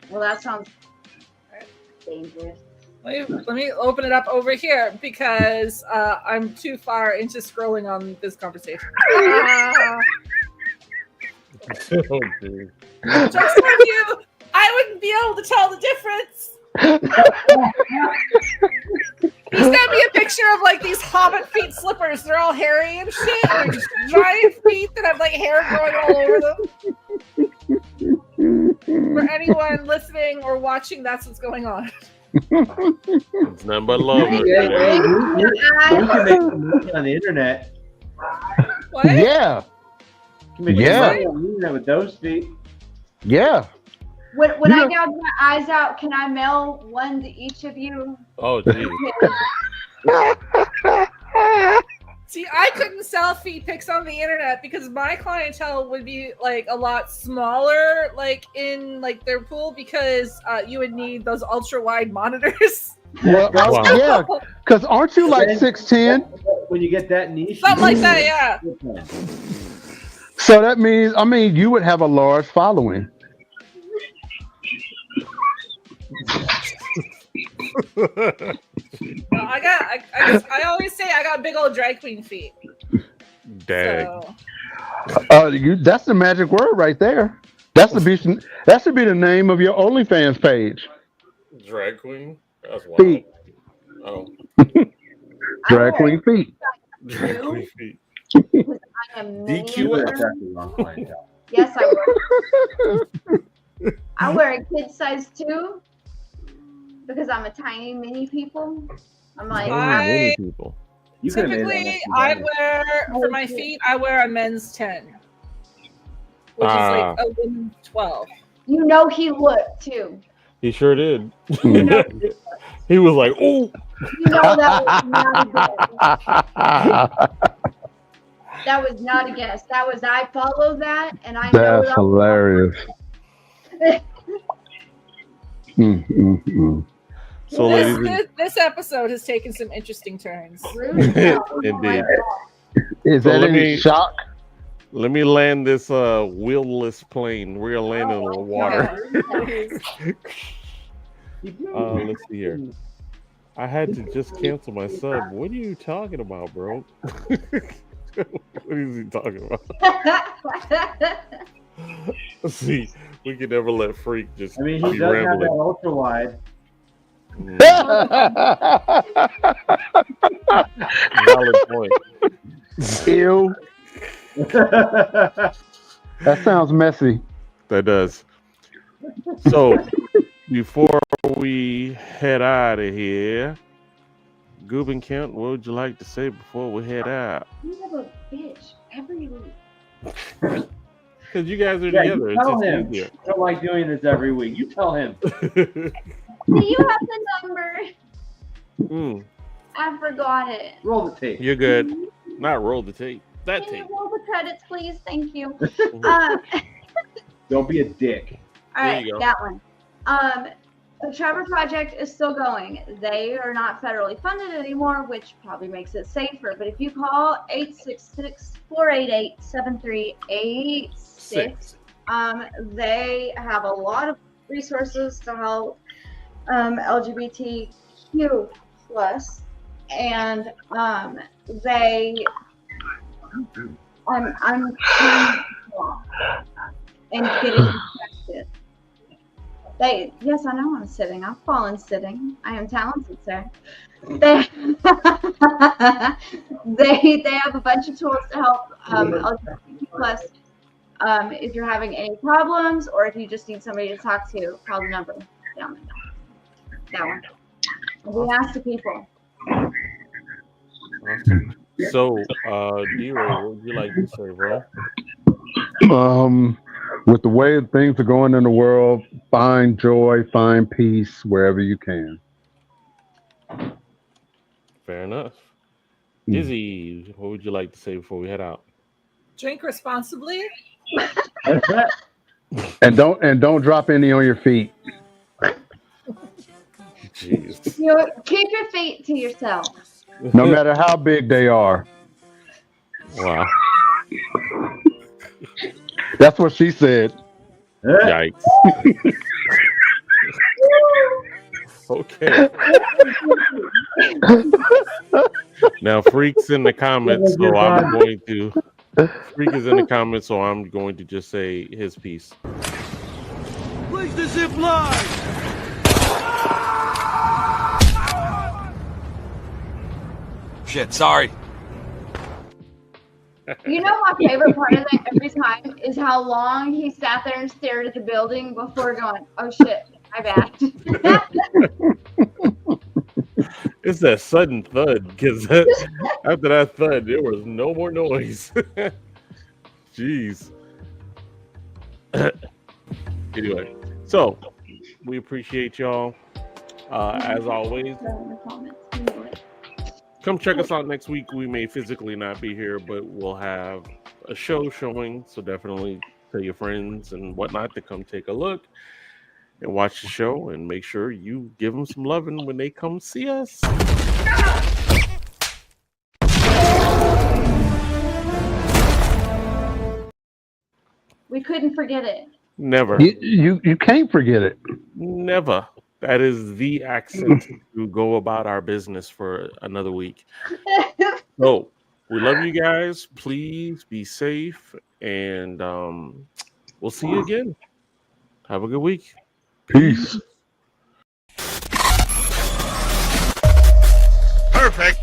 Well, that sounds dangerous. Let me open it up over here because I'm too far into scrolling on this conversation. Just like you, I wouldn't be able to tell the difference. He sent me a picture of these hobbit feet slippers. They're all hairy and shit. They're just giant feet that have hair growing all over them. For anyone listening or watching, that's what's going on. It's nothing but love. You can make some money on the internet. What? Yeah. You can make some money on the internet with those feet. Yeah. When I gouge my eyes out, can I mail one to each of you? Oh, geez. See, I couldn't sell feet pics on the internet because my clientele would be a lot smaller, in their pool, because you would need those ultra wide monitors. Well, yeah, because aren't you 6'10"? When you get that niche, something like that, yeah. So that means, you would have a large following. I always say I got big old drag queen feet. Dag. That's the magic word right there. That should be the name of your OnlyFans page. Drag queen? That's wild. Feet. Oh, Drag queen feet. drag queen feet. I am DQ You would miniature. attract the wrong clientele. Yes, I would. I wear a kid size 2 because I'm a tiny mini people. I'm like, I people. You could have made typically that I much wear for my feet. I wear a men's 10, which is Ah. like a women's 12. you know, he looked too. He sure did. Mm. He was like, "Oh, You know that was not a guess. That was not a guess. That was I follow that, and I know That's that. hilarious. Mm. So, ladies and This episode has taken some interesting turns. Rude as hell. Oh my Indeed. God. Is So that let any me- shock? let me land this wheelless plane. We're gonna land in the water. Let's see here. I had to just cancel my sub. What are you talking about, bro? What is he talking about? Let's see. We can never let Freak just I mean, be he does have that rambling. ultra wide. Valid point. Ew. That sounds messy. That does. So, before we head out of here, Goob and Kent, what would you like to say before we head out? You have a bitch every week. Because you guys are Yeah, together. you It's tell just him. easier. I don't like doing this every week. You tell him. Do you have the number? Mm, I forgot it. Roll the tape. you're good. Not roll the tape. That Can you tape. roll the credits, please? Thank you. Mhm. Don't be a dick. All There right, you go. that one. The Trevor Project is still going. They are not federally funded anymore, which probably makes it safer. But if you call 866-488-7386, they have a lot of resources to help LGBTQ plus, and they I'm and getting infected. Yes, I know I'm sitting. I've fallen sitting. I am talented, sir. They they have a bunch of tools to help LGBTQ plus. If you're having any problems or if you just need somebody to talk to, call the number down there. That one. And we ask the people. Awesome. So, DRay, what would you like to say, bro? With the way things are going in the world, find joy, find peace wherever you can. Fair enough. Dizzy, what would you like to say before we head out? Drink responsibly. And don't drop any on your feet. Jeez. Keep your feet to yourself. No matter how big they are. Wow. That's what she said. Yikes. Okay. Now, Freak's in the comments, so I'm going to. Freak is in the comments, so I'm going to just say his piece. Place the zip line! Shit, sorry. You know my favorite part of it every time is how long he sat there and stared at the building before going, oh shit, my bad. It's that sudden thud, because after that thud, there was no more noise. Jeez. Anyway, so we appreciate y'all. As always, come check us out next week. We may physically not be here, but we'll have a show showing. So definitely tell your friends and whatnot to come take a look and watch the show, and make sure you give them some loving when they come see us. We couldn't forget it. Never. You can't forget it. Never. That is the accent to go about our business for another week. So we love you guys. Please be safe, and we'll see you again. Have a good week. Peace. Perfect.